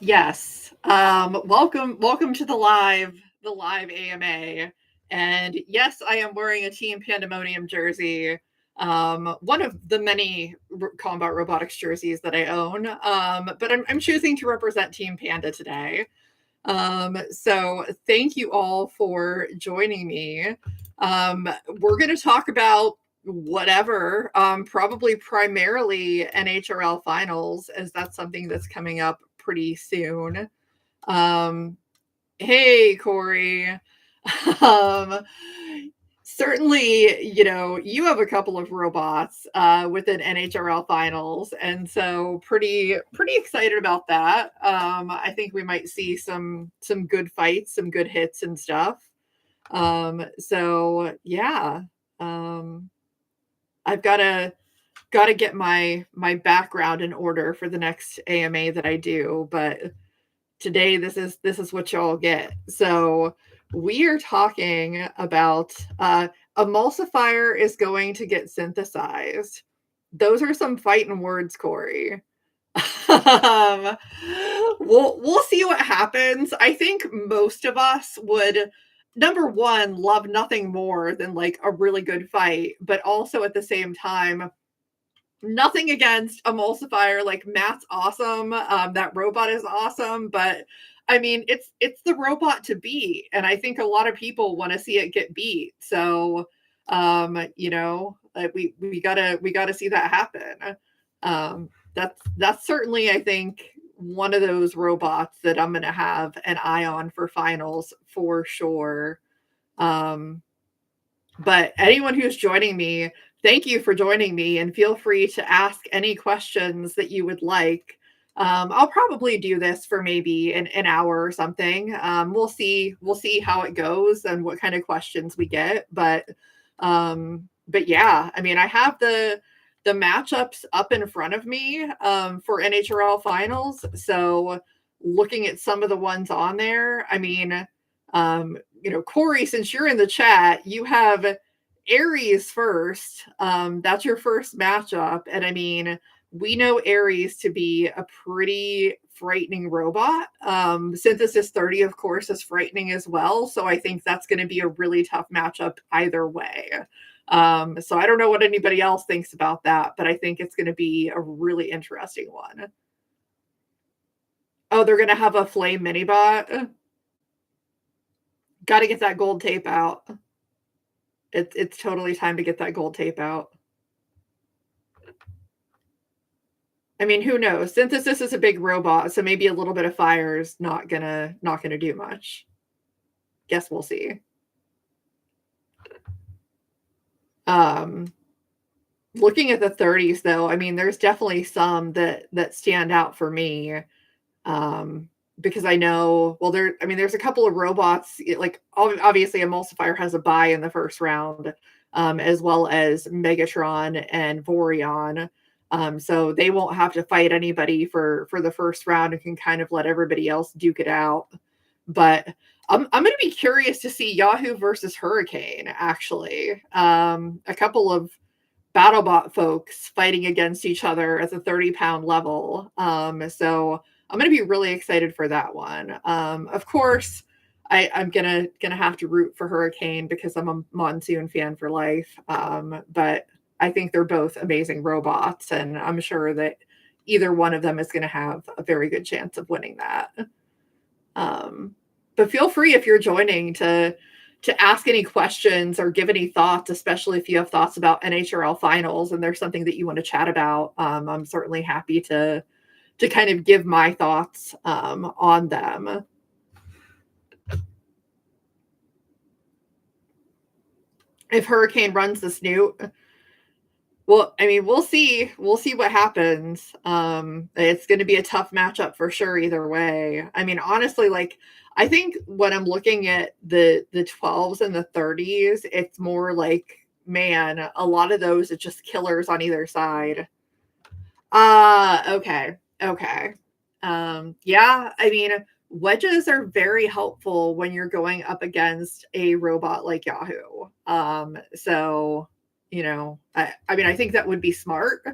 Yes. Welcome to the live AMA. And yes, I am wearing a Team Pandemonium jersey. One of the many combat robotics jerseys that I own. But I'm choosing to represent Team Panda today. So thank you all for joining me. We're going to talk about whatever, probably primarily NHRL Finals, as that's something that's coming up pretty soon. Um, hey, Corey. um, Certainly, you have a couple of robots within NHRL Finals, and so pretty excited about that. I think we might see some good fights, some good hits and stuff. So yeah, um, I've got to get my background in order for the next AMA that I do, but today this is what y'all get. So we are talking about emulsifier is going to get synthesized. Those are some fighting words, Corey. um, we'll see what happens. I think most of us would, number one, love nothing more than like a really good fight, but also at the same time, nothing against emulsifier. Like Matt's awesome. That robot is awesome, but I mean, it's the robot to beat, and I think a lot of people want to see it get beat. So, we gotta see that happen. That's certainly, I think, one of those robots that I'm gonna have an eye on for finals for sure. Um, but anyone who's joining me, thank you for joining me, and feel free to ask any questions that you would like. I'll probably do this for maybe an hour or something. We'll see how it goes and what kind of questions we get. But yeah, I mean, I have the matchups up in front of me for NHRL finals. So looking at some of the ones on there, I mean, Corey, since you're in the chat, you have Aries first. That's your first matchup. And I mean, we know Aries to be a pretty frightening robot. Synthesis 30, of course, is frightening as well. So I think that's going to be a really tough matchup either way. So I don't know what anybody else thinks about that, but I think it's going to be a really interesting one. Oh, they're going to have a flame mini bot. Got to get that gold tape out. It's totally time to get that gold tape out. I mean, who knows? Synthesis is a big robot, so maybe a little bit of fire is not gonna do much. Guess we'll see. Um, Looking at the 30s though, I mean, there's definitely some that stand out for me. Because I know, well, there's a couple of robots, like obviously Emulsifier has a bye in the first round, as well as Megatron and Vorion. So they won't have to fight anybody for the first round and can kind of let everybody else duke it out. But I'm going to be curious to see Yahoo versus Hurricane, actually. A couple of BattleBot folks fighting against each other at the 30-pound level. So I'm going to be really excited for that one. Of course, I'm gonna have to root for Hurricane because I'm a Monsoon fan for life. But I think they're both amazing robots, and I'm sure that either one of them is going to have a very good chance of winning that. But feel free, if you're joining, to ask any questions or give any thoughts, especially if you have thoughts about NHRL finals and there's something that you want to chat about. I'm certainly happy to kind of give my thoughts on them. If Hurricane runs the snoot, well, I mean, we'll see. We'll see what happens. It's going to be a tough matchup for sure either way. I mean, honestly, like I think when I'm looking at the 12s and the 30s, it's more like, man, a lot of those are just killers on either side. Okay. Okay. Yeah, I mean, wedges are very helpful when you're going up against a robot like Yahoo. So, I mean, I think that would be smart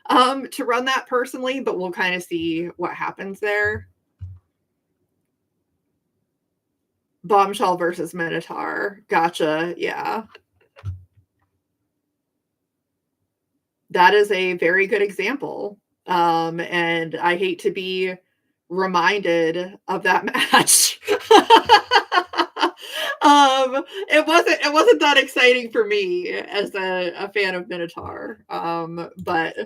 to run that personally, but we'll kind of see what happens there. Bombshell versus Minotaur. Gotcha, yeah. That is a very good example, and I hate to be reminded of that match. It wasn't that exciting for me as a fan of Minotaur, but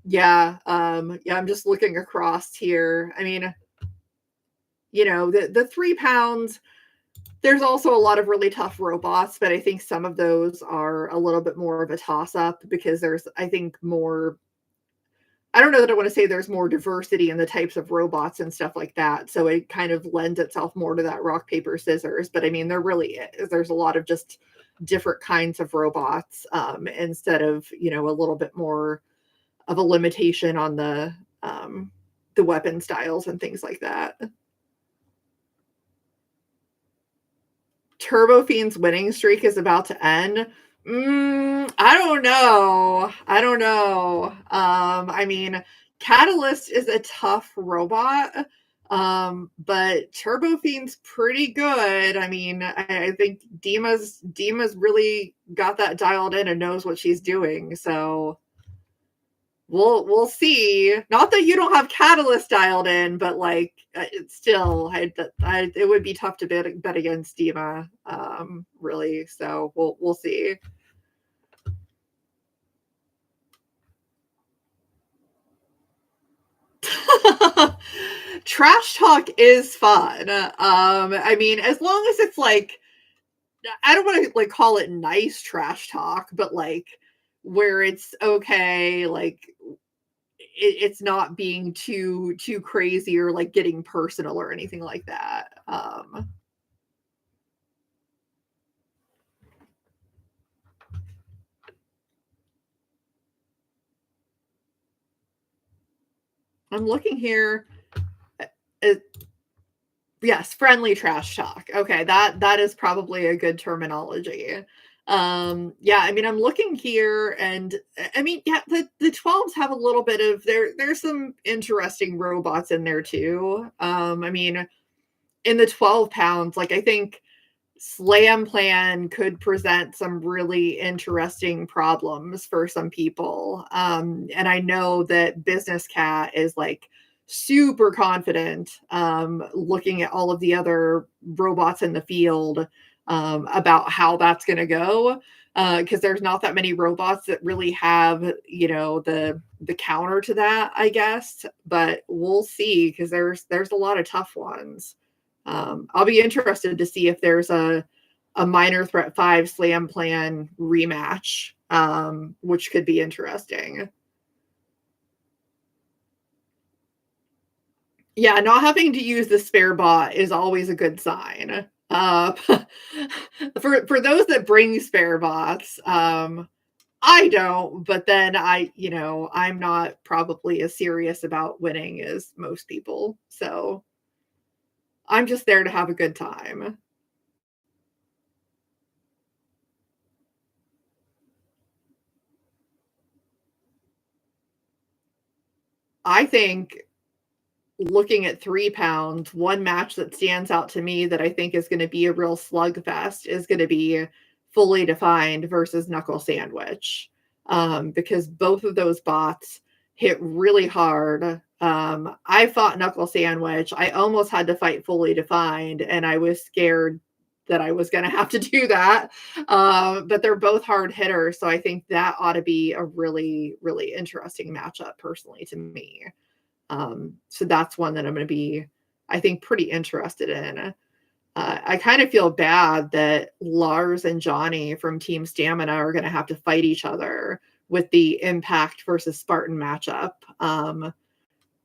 yeah, I'm just looking across here. I mean, the 3 pounds, there's also a lot of really tough robots, but I think some of those are a little bit more of a toss up because there's, I think, more. I don't know that I want to say there's more diversity in the types of robots and stuff like that. So it kind of lends itself more to that rock, paper, scissors. But I mean, there really is. There's a lot of just different kinds of robots, instead of, a little bit more of a limitation on the weapon styles and things like that. Turbo Fiend's winning streak is about to end. I don't know. I don't know. I mean, Catalyst is a tough robot, but Turbo Fiend's pretty good. I mean, I think Dima's really got that dialed in and knows what she's doing. So we'll see. Not that you don't have Catalyst dialed in, but like it's still, it would be tough to bet against Dima, really. So we'll see. Trash talk is fun. I mean, as long as it's like, I don't want to like call it nice trash talk, but like where it's okay, like it's not being too crazy or like getting personal or anything like that. I'm looking here. It, yes, friendly trash talk. Okay, that is probably a good terminology. Yeah, I mean, I'm looking here, and I mean, yeah, the 12s have a little bit of there's some interesting robots in there too. I mean, in the 12 pounds, like I think Slam Plan could present some really interesting problems for some people. And I know that Business Cat is like super confident, looking at all of the other robots in the field, about how that's going to go. Because there's not that many robots that really have, the counter to that, I guess. But we'll see because there's a lot of tough ones. I'll be interested to see if there's a Minor Threat 5 Slam Plan rematch, which could be interesting. Yeah, not having to use the spare bot is always a good sign. For those that bring spare bots, I don't, but then I'm not probably as serious about winning as most people. So I'm just there to have a good time. I think looking at 3 pounds, one match that stands out to me that I think is going to be a real slugfest is going to be Fully Defined versus Knuckle Sandwich, because both of those bots hit really hard. I fought Knuckle Sandwich. I almost had to fight Fully Defined, and I was scared that I was going to have to do that. But they're both hard hitters, so I think that ought to be a really, really interesting matchup, personally, to me. So that's one that I'm going to be, I think, pretty interested in. I kind of feel bad that Lars and Johnny from Team Stamina are going to have to fight each other with the Impact versus Spartan matchup.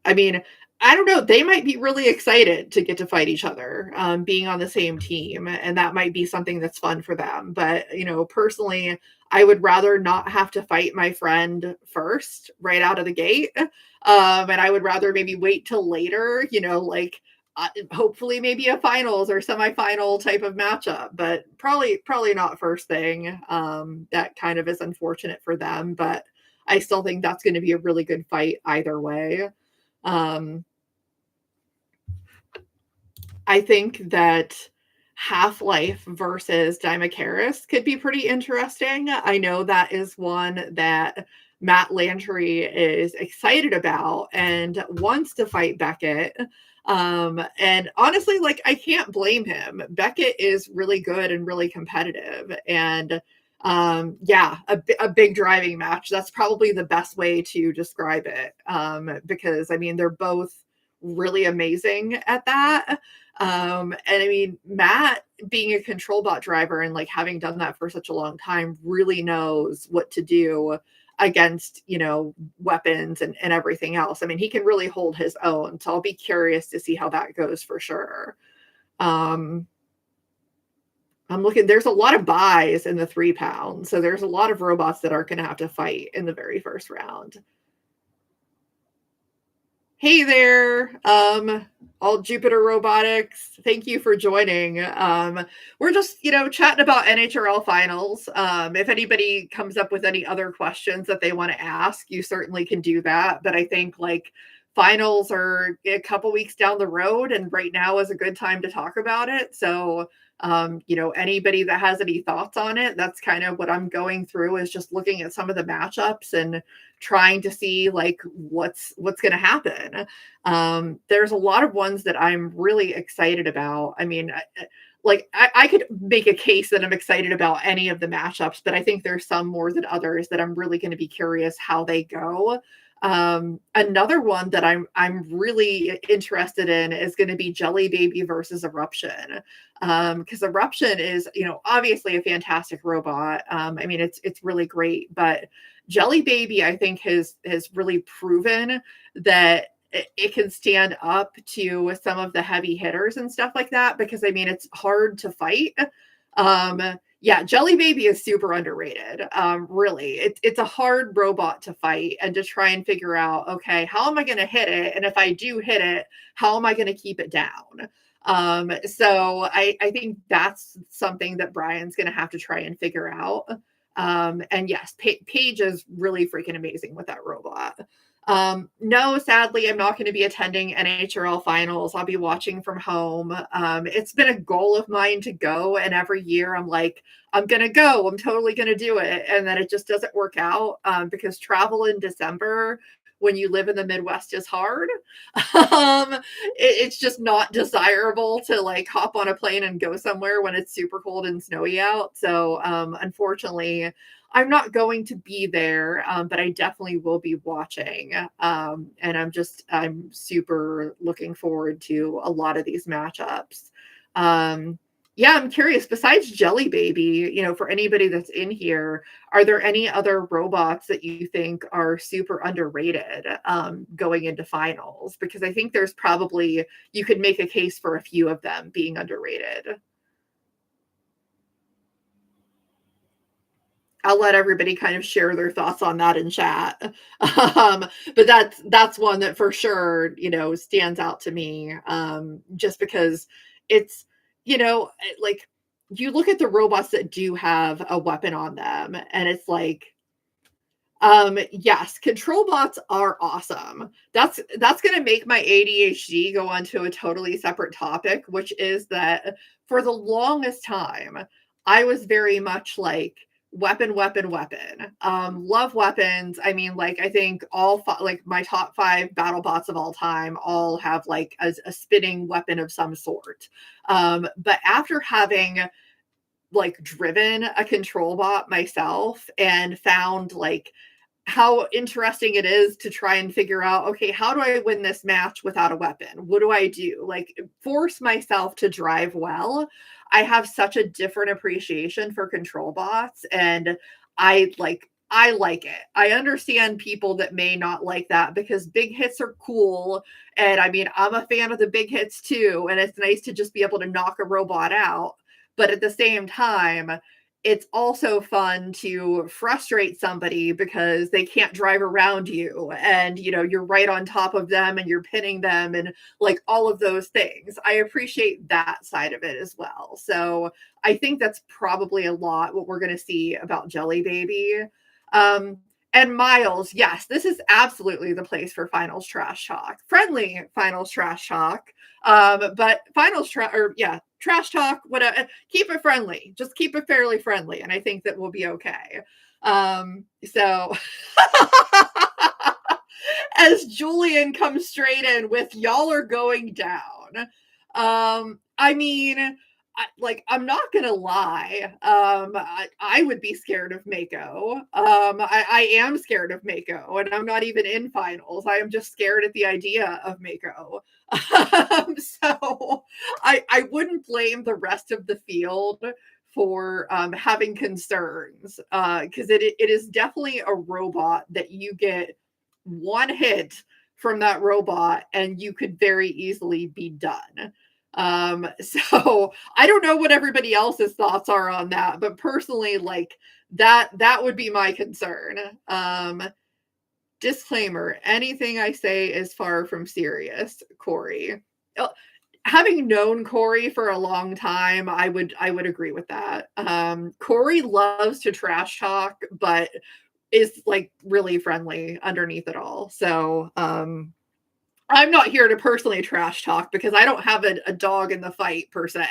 I mean, I don't know. They might be really excited to get to fight each other, being on the same team, and that might be something that's fun for them. But personally, I would rather not have to fight my friend first, right out of the gate, and I would rather maybe wait till later. Like hopefully maybe a finals or semifinal type of matchup, but probably not first thing. That kind of is unfortunate for them, but I still think that's going to be a really good fight either way. Um, I think that Half-Life versus Dimakaris could be pretty interesting. I know that is one that Matt Landry is excited about and wants to fight Beckett. And honestly, like, I can't blame him. Beckett is really good and really competitive. And yeah, a big driving match. That's probably the best way to describe it. Because I mean, they're both really amazing at that. And I mean, Matt being a control bot driver and like having done that for such a long time really knows what to do against, weapons and everything else. I mean, he can really hold his own. So I'll be curious to see how that goes for sure. Um, I'm looking, there's a lot of buys in the 3 pound. So there's a lot of robots that are going to have to fight in the very first round. Hey there, all Jupiter Robotics. Thank you for joining. We're just, chatting about NHRL Finals. If anybody comes up with any other questions that they want to ask, you certainly can do that. But I think like finals are a couple weeks down the road, and right now is a good time to talk about it. So, anybody that has any thoughts on it, that's kind of what I'm going through is just looking at some of the matchups and trying to see like what's going to happen. There's a lot of ones that I'm really excited about. I mean, I could make a case that I'm excited about any of the matchups, but I think there's some more than others that I'm really going to be curious how they go. Another one that I'm really interested in is going to be Jelly Baby versus Eruption. Because Eruption is, obviously a fantastic robot. I mean, it's really great, but Jelly Baby, I think, has really proven that it can stand up to some of the heavy hitters and stuff like that. Because I mean, it's hard to fight. Yeah, Jelly Baby is super underrated. Really, it's a hard robot to fight and to try and figure out, okay, how am I going to hit it? And if I do hit it, how am I going to keep it down? So I think that's something that Brian's going to have to try and figure out. And yes, Paige is really freaking amazing with that robot. No, sadly, I'm not going to be attending NHRL finals. I'll be watching from home. It's been a goal of mine to go, and every year I'm like, I'm going to go. I'm totally going to do it. And then it just doesn't work out because travel in December when you live in the Midwest is hard. It's just not desirable to like hop on a plane and go somewhere when it's super cold and snowy out. So unfortunately, I'm not going to be there, but I definitely will be watching. And I'm super looking forward to a lot of these matchups. Yeah, I'm curious, besides Jelly Baby, for anybody that's in here, are there any other robots that you think are super underrated going into finals? Because I think there's probably, you could make a case for a few of them being underrated. I'll let everybody kind of share their thoughts on that in chat. But that's one that for sure, stands out to me. Just because it's, like you look at the robots that do have a weapon on them, and it's like, yes, control bots are awesome. That's gonna make my ADHD go onto a totally separate topic, which is that for the longest time, I was very much like weapon, weapon, weapon. Love weapons. I mean, like I think like my top 5 battle bots of all time all have like a spinning weapon of some sort. But after having like driven a control bot myself and found like how interesting it is to try and figure out, okay, how do I win this match without a weapon? What do I do? Like force myself to drive well. I have such a different appreciation for control bots, and I like it. I understand people that may not like that because big hits are cool. And I mean, I'm a fan of the big hits too. And it's nice to just be able to knock a robot out. But at the same time, it's also fun to frustrate somebody because they can't drive around you and you're right on top of them and you're pinning them and like all of those things. I appreciate that side of it as well. So I think that's probably a lot what we're going to see about Jelly Baby. And Miles, yes, this is absolutely the place for finals trash talk. Friendly finals trash talk. But finals trash, or yeah, trash talk, whatever. Keep it friendly. Just keep it fairly friendly, and I think that we'll be okay. So as Julian comes straight in with "Y'all are going down." I mean, I'm not gonna lie. I would be scared of Mako. I am scared of Mako, and I'm not even in finals. I am just scared at the idea of Mako. So I wouldn't blame the rest of the field for having concerns because it is definitely a robot that you get one hit from that robot and you could very easily be done. So I don't know what everybody else's thoughts are on that, but personally, like that would be my concern. Disclaimer, anything I say is far from serious, Corey. Having known Corey for a long time, I would agree with that. Corey loves to trash talk, but is like really friendly underneath it all. So I'm not here to personally trash talk because I don't have a dog in the fight per se.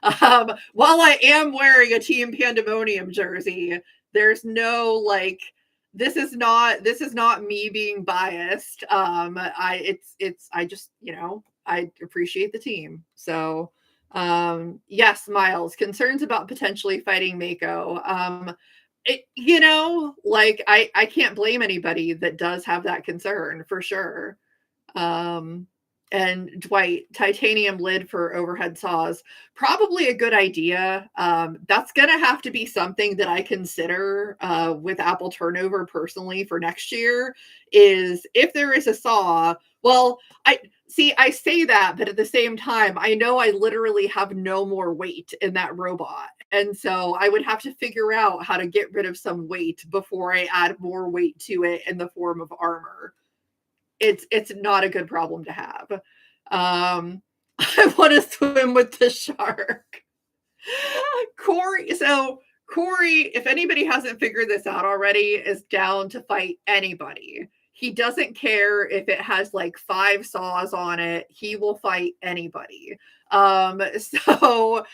While I am wearing a Team Pandemonium jersey, there's no like this is not me being biased. I just, I appreciate the team. So yes, Miles, concerns about potentially fighting Mako. I can't blame anybody that does have that concern for sure. Um, and Dwight, titanium lid for overhead saws, probably a good idea. That's going to have to be something that I consider with Apple turnover personally for next year is if there is a saw, well, I say that, but at the same time, I know I literally have no more weight in that robot. And so I would have to figure out how to get rid of some weight before I add more weight to it in the form of armor. It's not a good problem to have. I want to swim with the shark. Corey, if anybody hasn't figured this out already, is down to fight anybody. He doesn't care if it has like 5 saws on it. He will fight anybody. So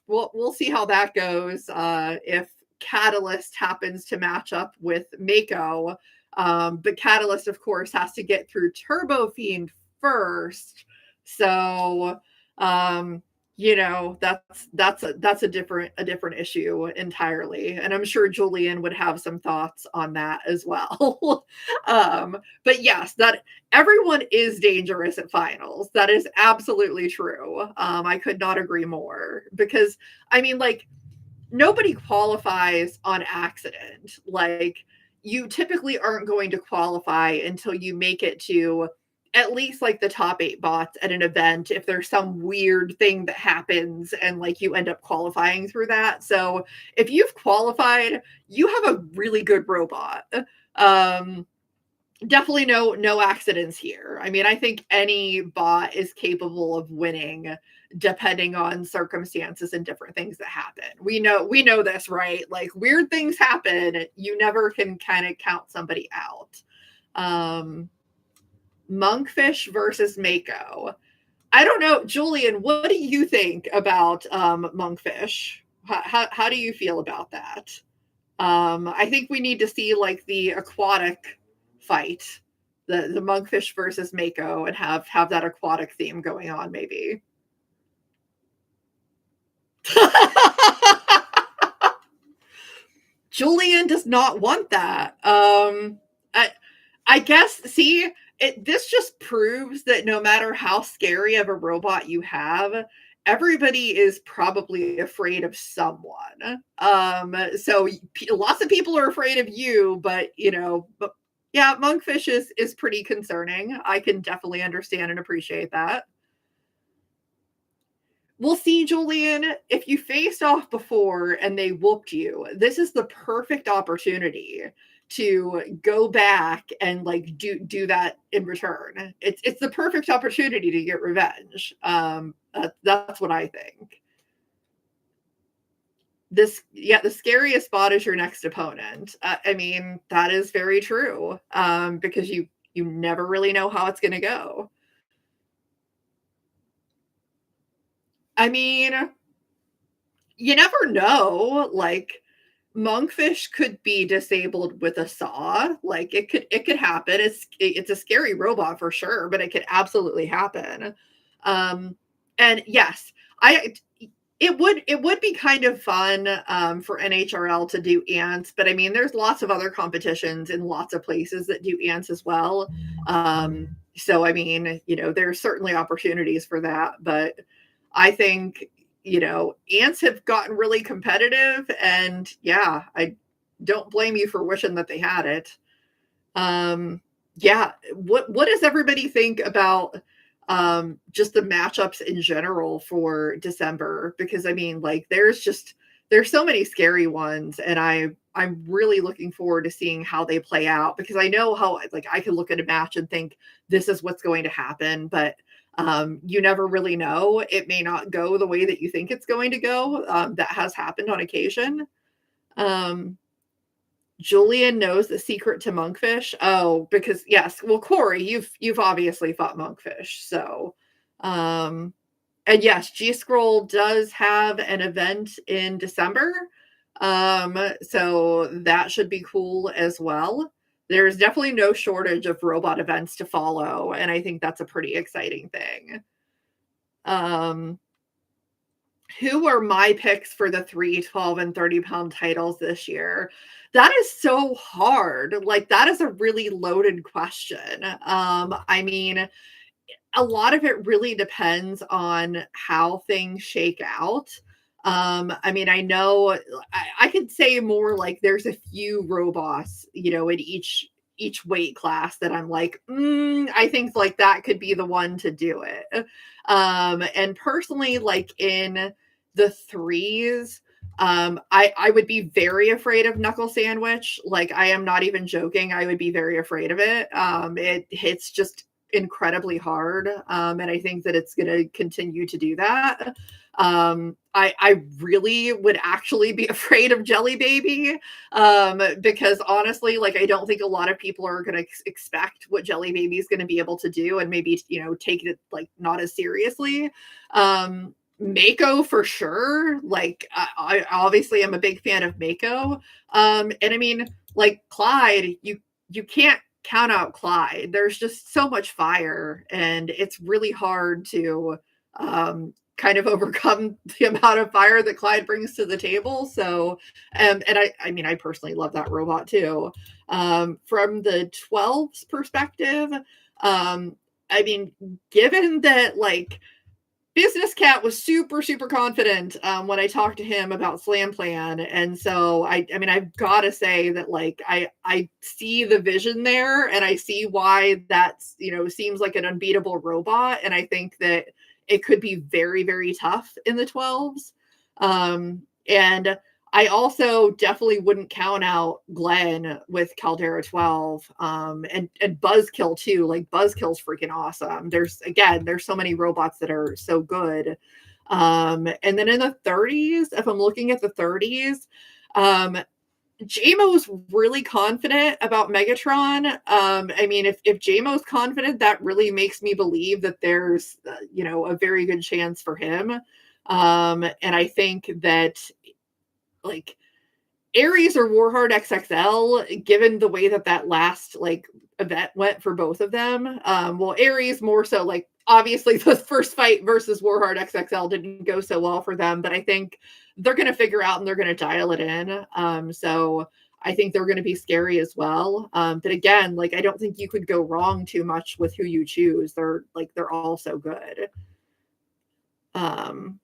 we'll see how that goes. If Catalyst happens to match up with Mako. But Catalyst, of course, has to get through Turbo Fiend first. So, that's a different issue entirely. And I'm sure Julian would have some thoughts on that as well. But yes, that everyone is dangerous at finals. That is absolutely true. I could not agree more because nobody qualifies on accident. Like you typically aren't going to qualify until you make it to at least like the top 8 bots at an event if there's some weird thing that happens and like you end up qualifying through that. So if you've qualified, you have a really good robot. Definitely no accidents here. I think any bot is capable of winning depending on circumstances and different things that happen. We know this, right? Like weird things happen. You never can kind of count somebody out. Monkfish versus Mako. I don't know, Julian, what do you think about Monkfish? How do you feel about that? I think we need to see like the aquatic fight, the Monkfish versus Mako, and have that aquatic theme going on, maybe. Julian does not want that. I guess, see, this just proves that no matter how scary of a robot you have, everybody is probably afraid of someone. So lots of people are afraid of you, but yeah, Monkfish is pretty concerning. I can definitely understand and appreciate that. Well, see, Julian, if you faced off before and they whooped you, this is the perfect opportunity to go back and like do that in return. It's the perfect opportunity to get revenge. That's what I think. The scariest bot is your next opponent. That is very true. Because you never really know how it's going to go. I mean, you never know, like, monkfish could be disabled with a saw, like, it could happen, it's a scary robot for sure, but it could absolutely happen. Um, and yes, I it would be kind of fun, for NHRL to do ants, but I mean, there's lots of other competitions in lots of places that do ants as well. So I mean, there's certainly opportunities for that, but I think, ants have gotten really competitive, and yeah, I don't blame you for wishing that they had it. Yeah, what does everybody think about just the matchups in general for December? Because I mean, like there's so many scary ones, and I'm really looking forward to seeing how they play out, because I know how, like, I can look at a match and think this is what's going to happen, but you never really know. It may not go the way that you think it's going to go. That has happened on occasion. Um, Julian knows the secret to monkfish. Oh, because yes, well, Corey, you've obviously fought monkfish, so um, and yes, G Scroll does have an event in December, so that should be cool as well. There's definitely no shortage of robot events to follow, and I think that's a pretty exciting thing. Um, who are my picks for the 3, 12, and 30-pound titles this year? That is so hard. Like, that is a really loaded question. I mean, a lot of it really depends on how things shake out. I mean, I know I could say more like there's a few robots, in each weight class that I'm like, I think like that could be the one to do it. And personally, like in the threes, I would be very afraid of Knuckle Sandwich. Like, I am not even joking. I would be very afraid of it. It hits just incredibly hard, and I think that it's going to continue to do that. I really would actually be afraid of Jelly Baby, because honestly, like, I don't think a lot of people are going to expect what Jelly Baby is going to be able to do, and maybe take it like not as seriously. Mako for sure. Like, I obviously am a big fan of Mako, and I mean, like, Clyde, you can't count out Clyde. There's just so much fire, and it's really hard to kind of overcome the amount of fire that Clyde brings to the table. So, and I mean, I personally love that robot too. From the 12's perspective, I mean, given that like Business Cat was super, super confident when I talked to him about Slam Plan, and so I mean, I've got to say that like I see the vision there, and I see why that's seems like an unbeatable robot, and I think that it could be very, very tough in the 12s. And I also definitely wouldn't count out Glenn with Caldera 12, and Buzzkill too. Like, Buzzkill's freaking awesome. There's so many robots that are so good. And then in the 30s, if I'm looking at the 30s, JMO's really confident about Megatron. I mean, if JMO's confident, that really makes me believe that there's a very good chance for him. And I think that like Ares or Warhard XXL, given the way that last like event went for both of them. Well, Ares more so, like, obviously the first fight versus Warhard XXL didn't go so well for them, but I think they're going to figure out and they're going to dial it in. So I think they're going to be scary as well. But again, like, I don't think you could go wrong too much with who you choose. They're all so good. Um,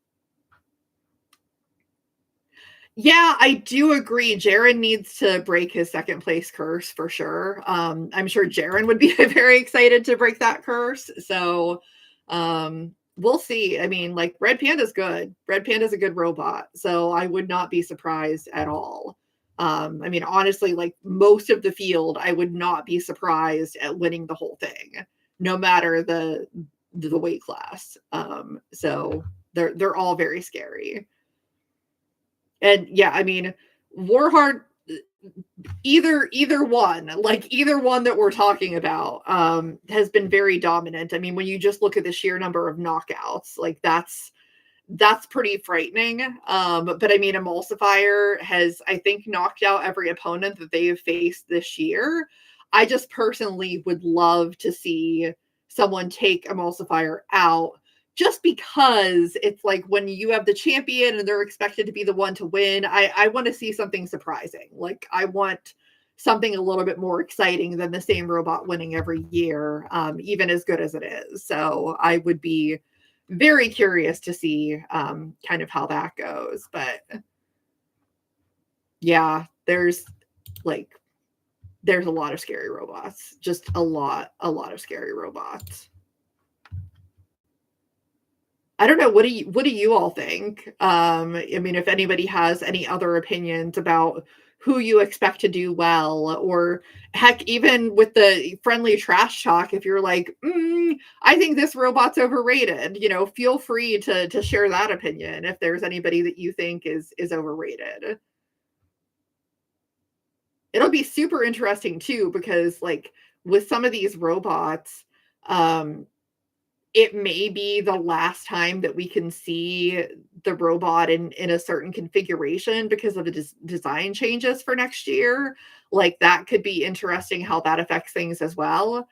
Yeah, I do agree. Jaren needs to break his second place curse for sure. I'm sure Jaren would be very excited to break that curse. So we'll see. I mean, like, Red Panda's good. Red Panda's a good robot. So I would not be surprised at all. I mean, honestly, like, most of the field, I would not be surprised at winning the whole thing, no matter the weight class. So they're all very scary. And yeah, I mean, Warhard, either one, like either one that we're talking about, has been very dominant. I mean, when you just look at the sheer number of knockouts, like that's pretty frightening. But I mean, Emulsifier has, I think, knocked out every opponent that they have faced this year. I just personally would love to see someone take Emulsifier out, just because it's like when you have the champion and they're expected to be the one to win, I want to see something surprising. Like, I want something a little bit more exciting than the same robot winning every year, even as good as it is. So I would be very curious to see kind of how that goes. But yeah, like there's a lot of scary robots. Just a lot of scary robots. I don't know. What do you all think? I mean, if anybody has any other opinions about who you expect to do well, or heck, even with the friendly trash talk, if you're like, I think this robot's overrated, feel free to share that opinion if there's anybody that you think is overrated. It'll be super interesting too, because like with some of these robots, um, it may be the last time that we can see the robot in a certain configuration because of the design changes for next year. Like, that could be interesting how that affects things as well.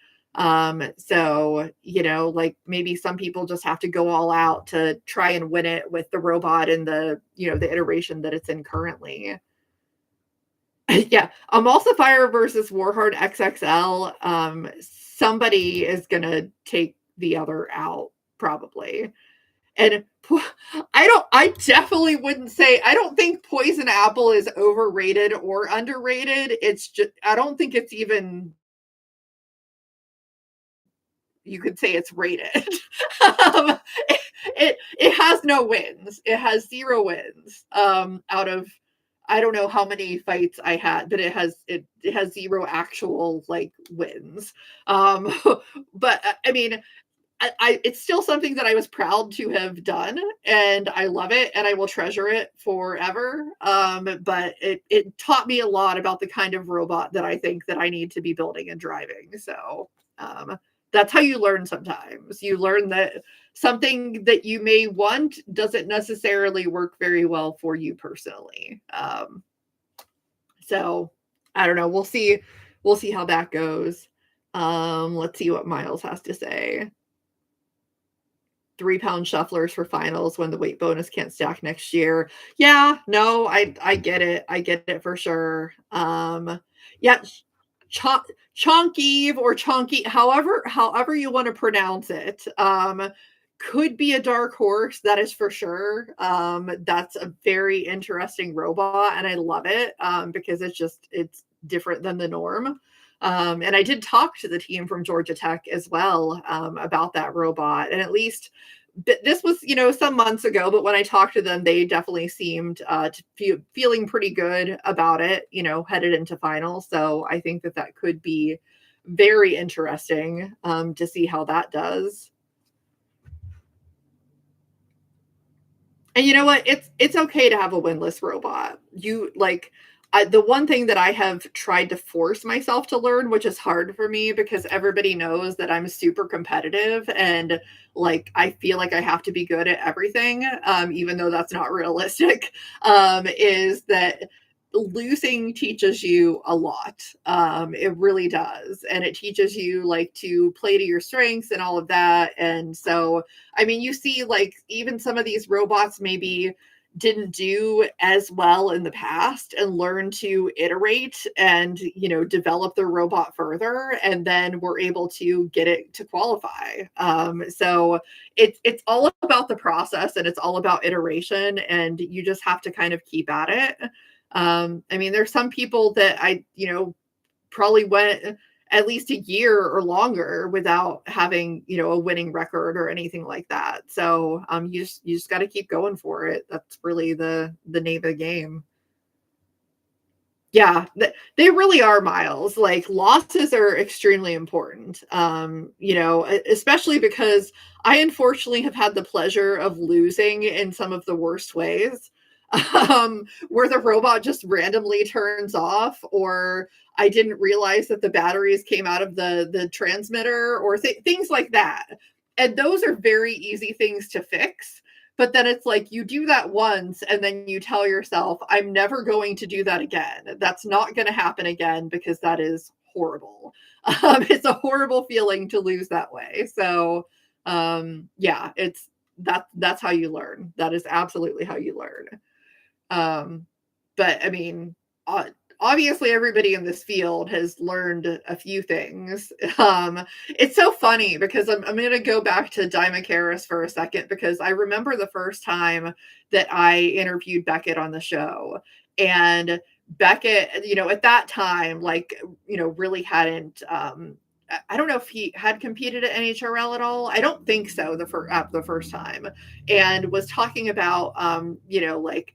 So, like maybe some people just have to go all out to try and win it with the robot in the iteration that it's in currently. Yeah, Emulsifier versus Warheart XXL. Somebody is gonna take the other out probably. And I definitely wouldn't say, I don't think Poison Apple is overrated or underrated. It's just, I don't think it's even, you could say it's rated. um, it has no wins. It has 0 wins. Out of, I don't know how many fights I had, but it has 0 actual like wins. Um, but I mean, it's still something that I was proud to have done, and I love it, and I will treasure it forever. But it taught me a lot about the kind of robot that I think that I need to be building and driving. So that's how you learn sometimes. You learn that something that you may want doesn't necessarily work very well for you personally. So I don't know. We'll see. We'll see how that goes. Let's see what Miles has to say. 3-pound shufflers for finals when the weight bonus can't stack next year. Yeah, no, I get it. I get it for sure. Yeah, Chonky or Chonky, however you want to pronounce it, could be a dark horse. That is for sure. That's a very interesting robot, and I love it because it's different than the norm. And I did talk to the team from Georgia Tech as well about that robot, and at least this was some months ago, but when I talked to them, they definitely seemed to feeling pretty good about it, headed into finals. So I think that could be very interesting to see how that does. And you know what? It's okay to have a winless robot. The one thing that I have tried to force myself to learn, which is hard for me because everybody knows that I'm super competitive and like I feel like I have to be good at everything, even though that's not realistic, is that losing teaches you a lot. It really does. And it teaches you like to play to your strengths and all of that. And so, I mean, you see like even some of these robots maybe didn't do as well in the past and learn to iterate and develop their robot further, and then we're able to get it to qualify. So it's all about the process, and it's all about iteration, and you just have to kind of keep at it. I mean, there's some people that I probably went at least a year or longer without having a winning record or anything like that. So you just got to keep going for it. That's really the name of the game. Yeah, they really are, Miles. Like, losses are extremely important. Especially because I unfortunately have had the pleasure of losing in some of the worst ways. Where the robot just randomly turns off, or I didn't realize that the batteries came out of the transmitter, or things like that. And those are very easy things to fix. But then it's like you do that once and then you tell yourself, I'm never going to do that again. That's not going to happen again because that is horrible. It's a horrible feeling to lose that way. So, yeah, that's how you learn. That is absolutely how you learn. But I mean, obviously everybody in this field has learned a few things. It's so funny because I'm going to go back to Diamond Karis for a second because I remember the first time that I interviewed Beckett on the show, and Beckett, at that time, like, really hadn't, I don't know if he had competed at NHRL at all. I don't think so the first time, and was talking about, like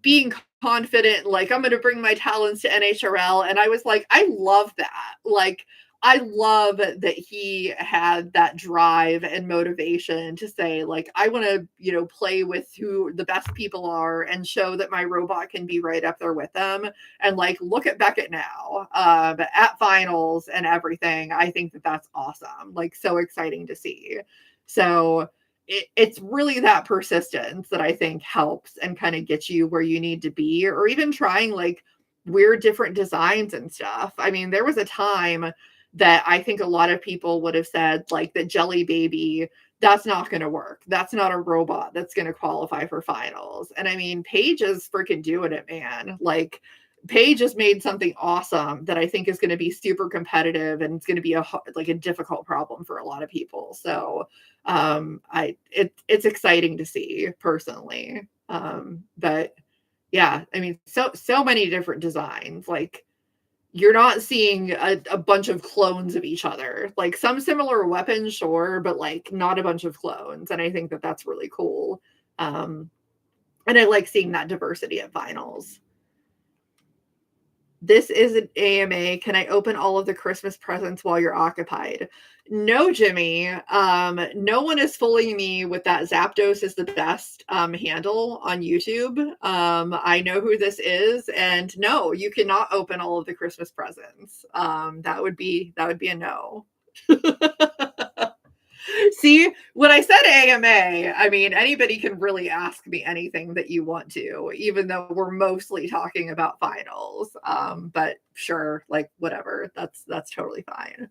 being confident, like, I'm going to bring my talents to NHRL. And I was like, I love that. Like, I love that he had that drive and motivation to say, like, I want to, play with who the best people are and show that my robot can be right up there with them. And like, look at Beckett now, at finals and everything. I think that that's awesome. Like, so exciting to see. So, it's really that persistence that I think helps and kind of gets you where you need to be, or even trying like weird different designs and stuff. I mean, there was a time that I think a lot of people would have said like the Jelly Baby, that's not going to work. That's not a robot that's going to qualify for finals. And I mean, Paige is freaking doing it, man. Like, Paige has made something awesome that I think is going to be super competitive, and it's going to be a difficult problem for a lot of people. So, it's exciting to see personally. But yeah, I mean, so many different designs. Like, you're not seeing a bunch of clones of each other. Like, some similar weapons, sure, but like not a bunch of clones. And I think that that's really cool. And I like seeing that diversity at finals. This is an AMA. Can I open all of the Christmas presents while you're occupied? No, Jimmy. No one is fooling me with that Zapdos is the best handle on YouTube. I know who this is, and no, you cannot open all of the Christmas presents. That would be a no. See, when I said AMA, I mean, anybody can really ask me anything that you want to, even though we're mostly talking about finals. But sure, like, whatever, that's totally fine.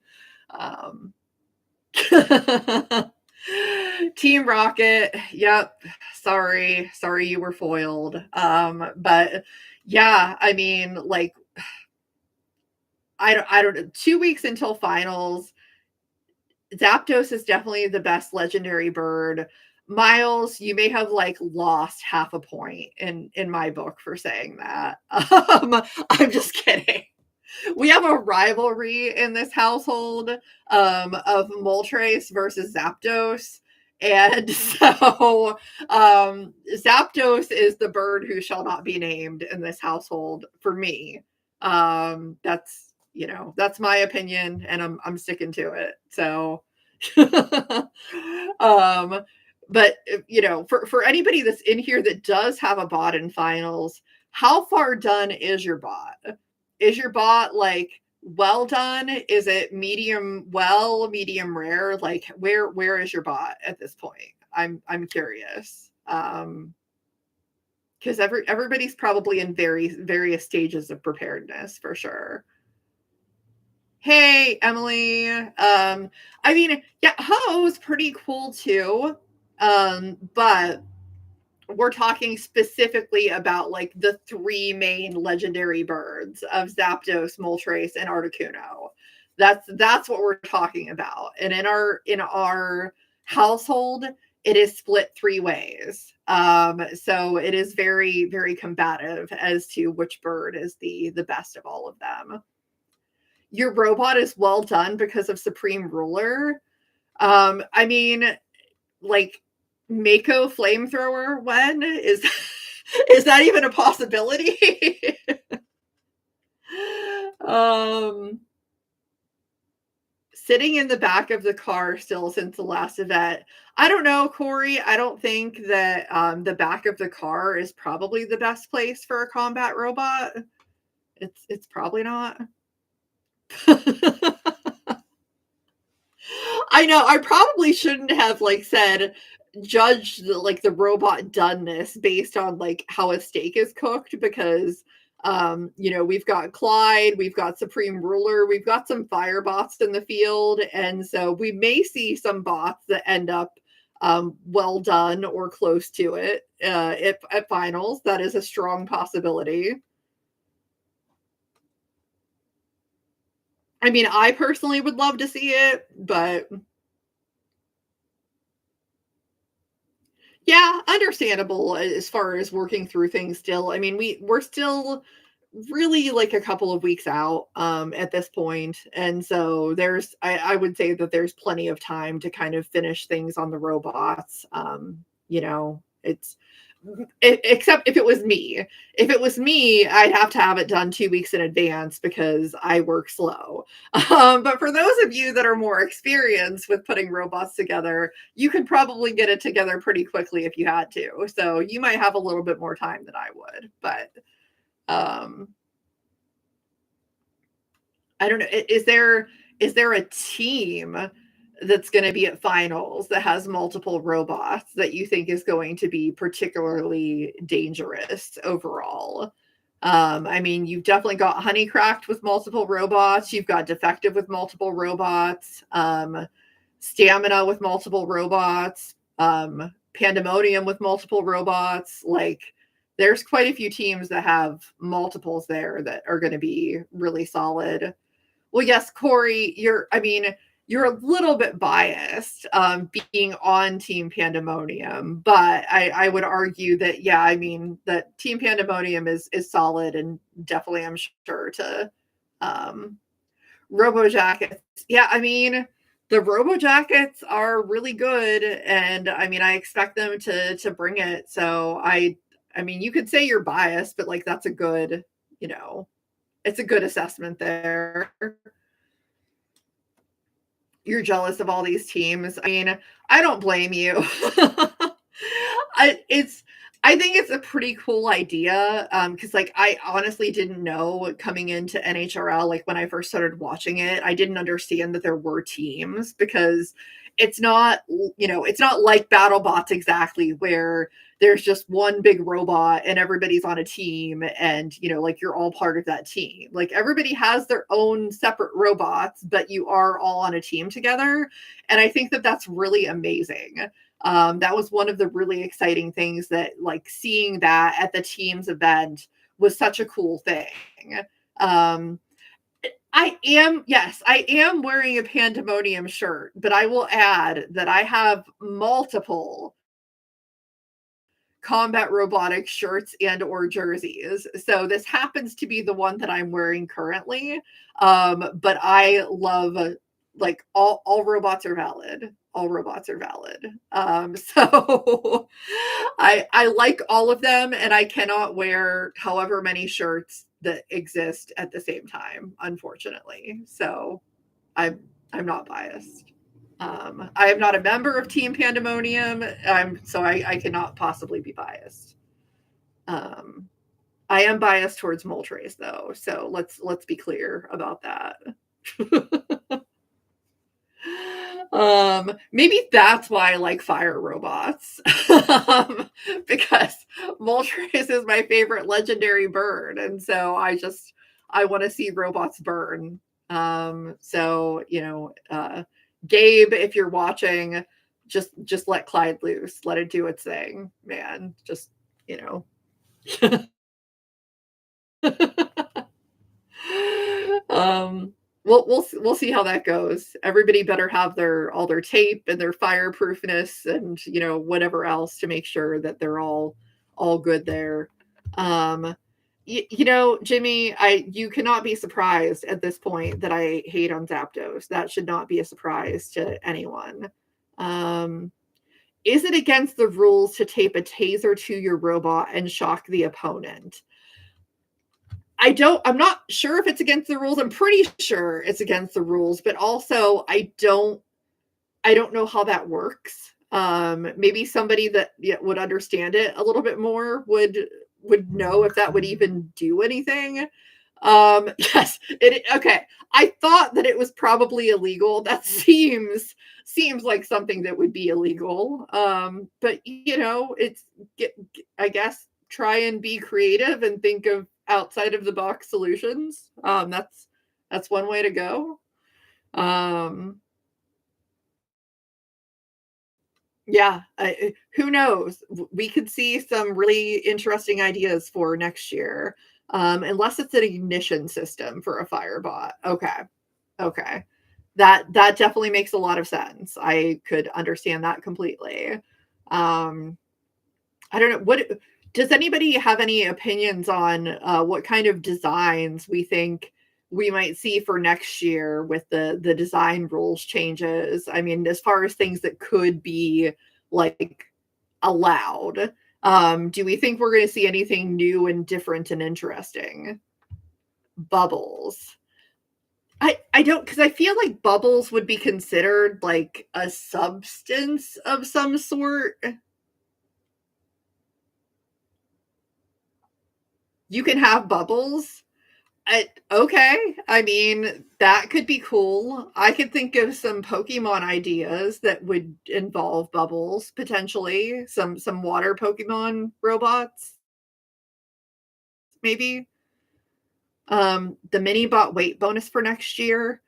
Team Rocket, yep. Sorry you were foiled. But yeah, I mean, like, I don't know, 2 weeks until finals. Zapdos is definitely the best legendary bird. Miles, you may have like lost half a point in my book for saying that. I'm just kidding. We have a rivalry in this household of Moltres versus Zapdos. And so Zapdos is the bird who shall not be named in this household for me. That's that's my opinion, and I'm sticking to it. So but for anybody that's in here that does have a bot in finals, how far done is your bot? Is your bot like well done? Is it medium well, medium rare? Like, where is your bot at this point? I'm curious. Because everybody's probably in various stages of preparedness for sure. Hey, Emily. I mean, yeah, Ho is pretty cool too. But we're talking specifically about like the three main legendary birds of Zapdos, Moltres, and Articuno. That's what we're talking about. And in our household, it is split three ways. So it is very, very combative as to which bird is the best of all of them. Your robot is well done because of Supreme Ruler. I mean, like, Mako flamethrower when is is that even a possibility? Sitting in the back of the car still since the last event. I don't know, Corey. I don't think that the back of the car is probably the best place for a combat robot. It's probably not. I know, I probably shouldn't have like said judge the robot doneness based on like how a steak is cooked because we've got Clyde, we've got Supreme Ruler, we've got some fire bots in the field, and so we may see some bots that end up well done or close to it if at finals. That is a strong possibility. I mean, I personally would love to see it, but yeah, understandable as far as working through things still. I mean, we're still really like a couple of weeks out at this point. And so I would say that there's plenty of time to kind of finish things on the robots. It's except if it was me. If it was me, I'd have to have it done 2 weeks in advance because I work slow. But for those of you that are more experienced with putting robots together, you could probably get it together pretty quickly if you had to. So you might have a little bit more time than I would. But um, I don't know. Is there a team that's going to be at finals that has multiple robots that you think is going to be particularly dangerous overall? I mean, you've definitely got Honeycracked with multiple robots. You've got Defective with multiple robots. Stamina with multiple robots. Pandemonium with multiple robots. Like, there's quite a few teams that have multiples there that are going to be really solid. Well, yes, Corey, you're a little bit biased being on Team Pandemonium, but I would argue that, yeah, I mean, that Team Pandemonium is solid and definitely, I'm sure, to um, Robo Jackets. Yeah, I mean, the Robo Jackets are really good, and I mean, I expect them to bring it. So I mean, you could say you're biased, but like that's a good, you know, it's a good assessment there. You're jealous of all these teams. I mean, I don't blame you. I it's I think it's a pretty cool idea. Because like I honestly didn't know coming into NHRL, like when I first started watching it, I didn't understand that there were teams because it's not, it's not like BattleBots exactly where there's just one big robot and everybody's on a team and like you're all part of that team. Like everybody has their own separate robots, but you are all on a team together, and I think that that's really amazing. That was one of the really exciting things, that like seeing that at the teams event was such a cool thing. um I am wearing a Pandemonium shirt, but I will add that I have multiple combat robotics shirts and or jerseys. So this happens to be the one that I'm wearing currently. But I love, like, all robots are valid. All robots are valid. So I like all of them, and I cannot wear however many shirts that exist at the same time, unfortunately. So I'm not biased. I am not a member of Team Pandemonium, so I cannot possibly be biased. Um, I am biased towards Moltres, though, so let's be clear about that. Maybe that's why I like fire robots, because Moltres is my favorite legendary bird, and so I want to see robots burn. So Gabe, if you're watching, just let Clyde loose, let it do its thing, man. Just you know. um we'll see how that goes. Everybody better have their tape and their fireproofness and whatever else to make sure that they're all good there. um Jimmy, you cannot be surprised at this point that I hate on Zapdos. That should not be a surprise to anyone. um is it against the rules to tape a taser to your robot and shock the opponent? I'm not sure if it's against the rules. I'm pretty sure it's against the rules, but also I don't know how that works. Maybe somebody that would understand it a little bit more would know if that would even do anything. Yes, okay. I thought that it was probably illegal. That seems like something that would be illegal. But it's I guess try and be creative and think of outside of the box solutions. That's one way to go. Um, yeah, who knows? We could see some really interesting ideas for next year. Unless it's an ignition system for a firebot. Okay. Okay. That definitely makes a lot of sense. I could understand that completely. Um, I don't know, what does anybody have any opinions on, what kind of designs we think we might see for next year with the design rules changes? I mean, as far as things that could be, like, allowed, do we think we're gonna see anything new and different and interesting? Bubbles. I don't, because I feel like bubbles would be considered like a substance of some sort. You can have bubbles. Okay, I mean, that could be cool. I could think of some Pokemon ideas that would involve bubbles, potentially. Some water Pokemon robots, maybe. The mini bot weight bonus for next year.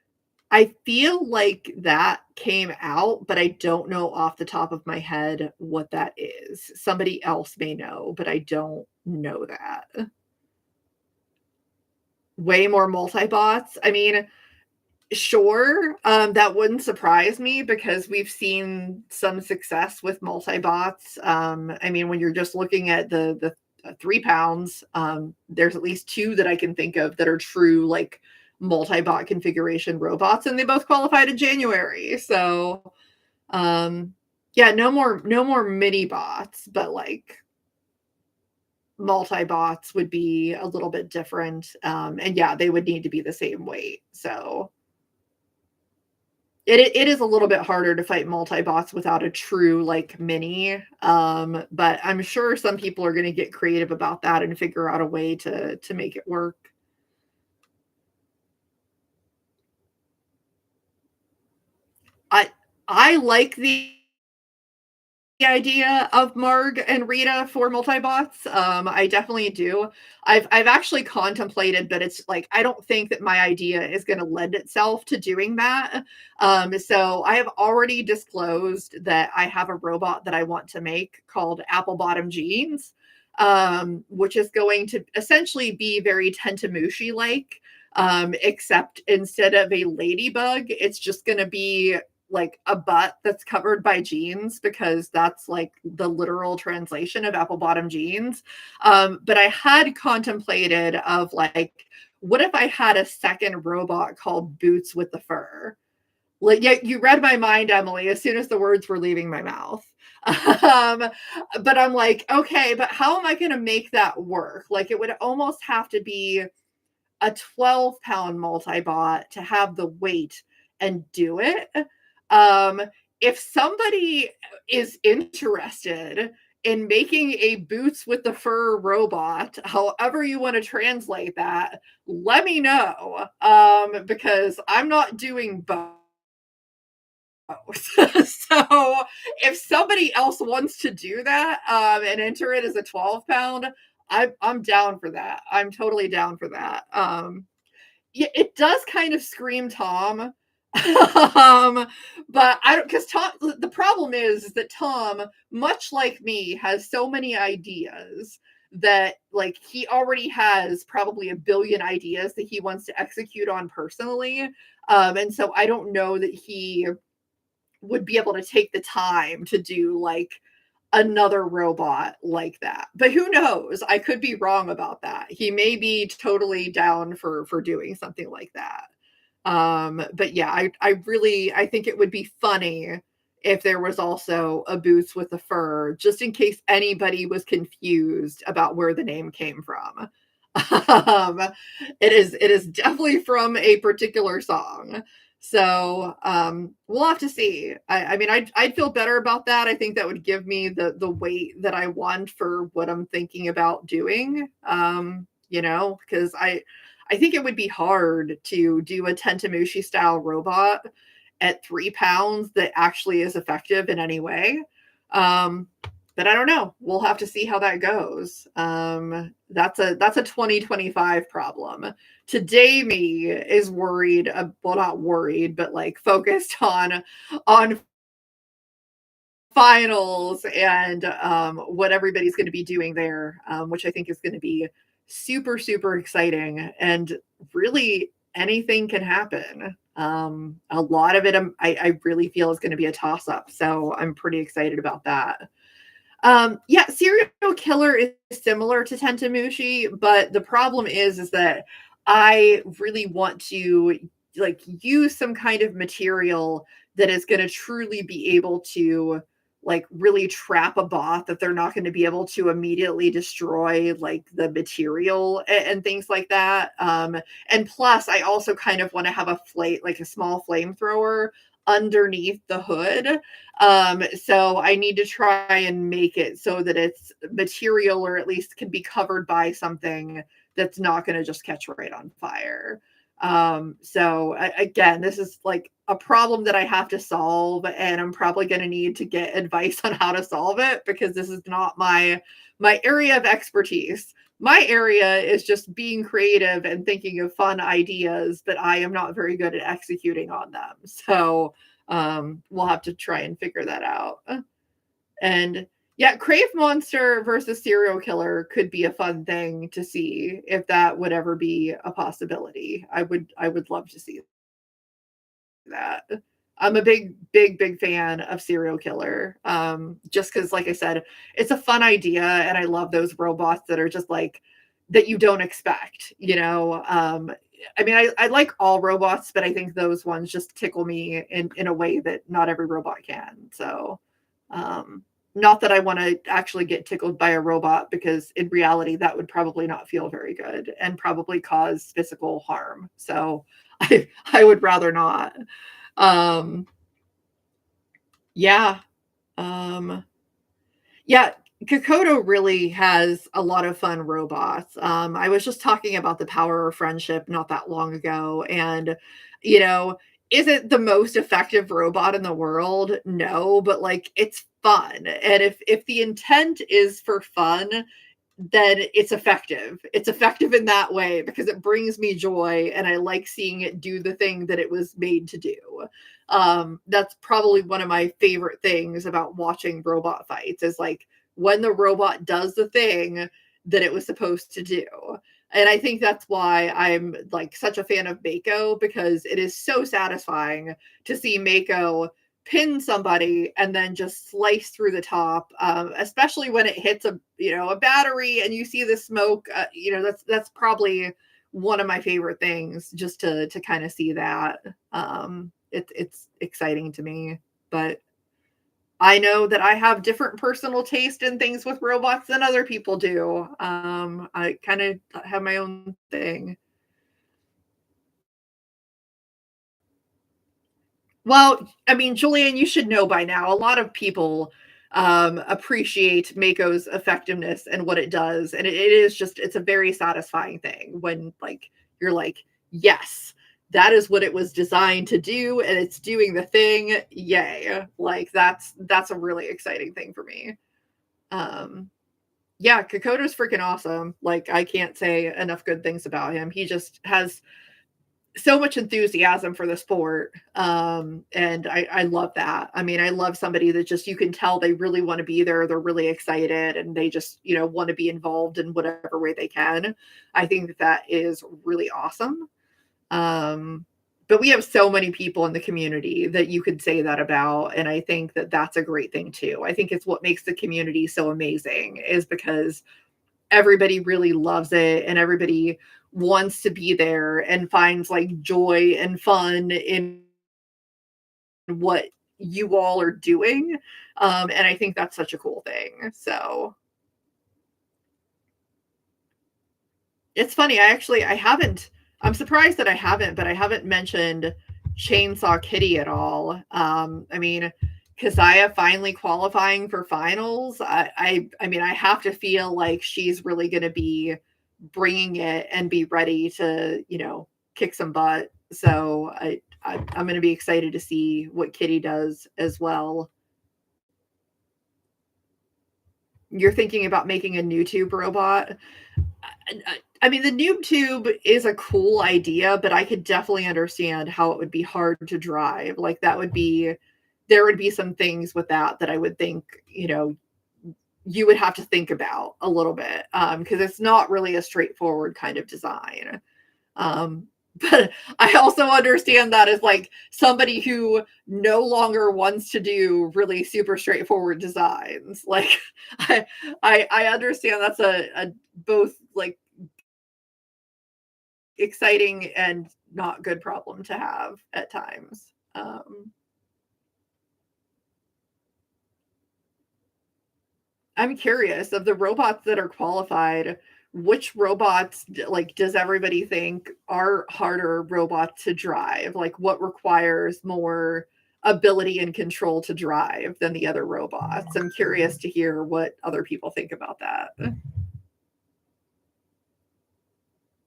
I feel like that came out, but I don't know off the top of my head what that is. Somebody else may know, but I don't know that. Way more multi-bots. I mean, sure, that wouldn't surprise me because we've seen some success with multi-bots. I mean, when you're just looking at the 3 pounds, there's at least two that I can think of that are true like multi-bot configuration robots, and they both qualified in January. So, yeah, no more mini bots, but like multi-bots would be a little bit different. And yeah, they would need to be the same weight. So it is a little bit harder to fight multi-bots without a true, like, mini, but I'm sure some people are gonna get creative about that and figure out a way to make it work. I I like the idea of Marg and Rita for multi-bots. I definitely do. I've actually contemplated, but it's like I don't think that my idea is going to lend itself to doing that. So I have already disclosed that I have a robot that I want to make called Apple Bottom Jeans, which is going to essentially be very Tentamushi like. Except instead of a ladybug, it's just going to be like a butt that's covered by jeans because that's like the literal translation of apple bottom jeans. But I had contemplated of like, what if I had a second robot called Boots with the Fur? Like, yeah, you read my mind, Emily, as soon as the words were leaving my mouth. Um, but I'm like, okay, but how am I going to make that work? Like, it would almost have to be a 12-pound multi-bot to have the weight and do it. Um, if somebody is interested in making a boots with the fur robot, however you want to translate that, let me know. Because I'm not doing both. So if somebody else wants to do that, and enter it as a 12-pound, I'm down for that. I'm totally down for that. Yeah, it does kind of scream Tom. But I don't, because Tom, the problem is that Tom, much like me, has so many ideas that like he already has probably a billion ideas that he wants to execute on personally. And so I don't know that he would be able to take the time to do like another robot like that. But who knows? I could be wrong about that. He may be totally down for doing something like that. But yeah, I think it would be funny if there was also a Boots with a fur, just in case anybody was confused about where the name came from. um, it is definitely from a particular song. So we'll have to see. I mean, I'd feel better about that. I think that would give me the weight that I want for what I'm thinking about doing. Because I think it would be hard to do a Tentamushi style robot at 3 pounds that actually is effective in any way. Um, but I don't know. We'll have to see how that goes. That's a 2025 problem. Today me is worried, well, not worried, but like focused on finals and what everybody's going to be doing there, which I think is going to be super, super exciting. And really, anything can happen. A lot of it, I really feel is going to be a toss up. So I'm pretty excited about that. Yeah, serial killer is similar to Tentamushi, but the problem is that I really want to like use some kind of material that is going to truly be able to like really trap a bot that they're not going to be able to immediately destroy like the material and things like that. And plus I also kind of want to have a flame, like a small flamethrower underneath the hood, so I need to try and make it so that it's material or at least can be covered by something that's not going to just catch right on fire. Again, this is like a problem that I have to solve, and I'm probably going to need to get advice on how to solve it because this is not my area of expertise. My area is just being creative and thinking of fun ideas, but I am not very good at executing on them. So we'll have to try and figure that out. And yeah, Crave Monster versus Serial Killer could be a fun thing to see if that would ever be a possibility. I would love to see that. I'm a big fan of Serial Killer. Just because, like I said, it's a fun idea, and I love those robots that are just like that you don't expect. I mean, I like all robots, but I think those ones just tickle me in a way that not every robot can. So, not that I want to actually get tickled by a robot, because in reality, that would probably not feel very good and probably cause physical harm. So, I would rather not. Um, yeah. Um, yeah, Kokoto really has a lot of fun robots. I was just talking about the power of friendship not that long ago, and you know, is it the most effective robot in the world? No, but like it's fun. And if the intent is for fun, then it's effective. It's effective in that way because it brings me joy and I like seeing it do the thing that it was made to do. That's probably one of my favorite things about watching robot fights is like when the robot does the thing that it was supposed to do. And I think that's why I'm like such a fan of Mako, because it is so satisfying to see Mako pin somebody and then just slice through the top, especially when it hits a battery and you see the smoke. That's probably one of my favorite things, just to kind of see that. It's exciting to me, but I know that I have different personal taste in things with robots than other people do. I kind of have my own thing. Well, I mean, Julian, you should know by now, a lot of people appreciate Mako's effectiveness and what it does. And it is just, it's a very satisfying thing when like, you're like, yes, that is what it was designed to do. And it's doing the thing. Yay. Like that's a really exciting thing for me. Um, yeah, Kokoto's freaking awesome. Like I can't say enough good things about him. He just has so much enthusiasm for the sport. And I love that. I mean, I love somebody that just, you can tell they really want to be there. They're really excited and they just, want to be involved in whatever way they can. I think that is really awesome. But we have so many people in the community that you could say that about. And I think that that's a great thing too. I think it's what makes the community so amazing, is because everybody really loves it and everybody wants to be there and finds like joy and fun in what you all are doing. And I think that's such a cool thing. So it's funny. I'm surprised that I haven't, but I haven't mentioned Chainsaw Kitty at all. I mean, Keziah finally qualifying for finals. I mean, I have to feel like she's really going to be bringing it and be ready to, kick some butt. So I'm going to be excited to see what Kitty does as well. You're thinking about making a new tube robot. I mean, the noob tube is a cool idea, but I could definitely understand how it would be hard to drive. Like there would be some things with that I would think, you would have to think about a little bit, because it's not really a straightforward kind of design. Um, but I also understand that as like somebody who no longer wants to do really super straightforward designs. Like I I understand that's a both like exciting and not good problem to have at times. I'm curious of the robots that are qualified, which robots like does everybody think are harder robots to drive? Like what requires more ability and control to drive than the other robots? I'm curious to hear what other people think about that.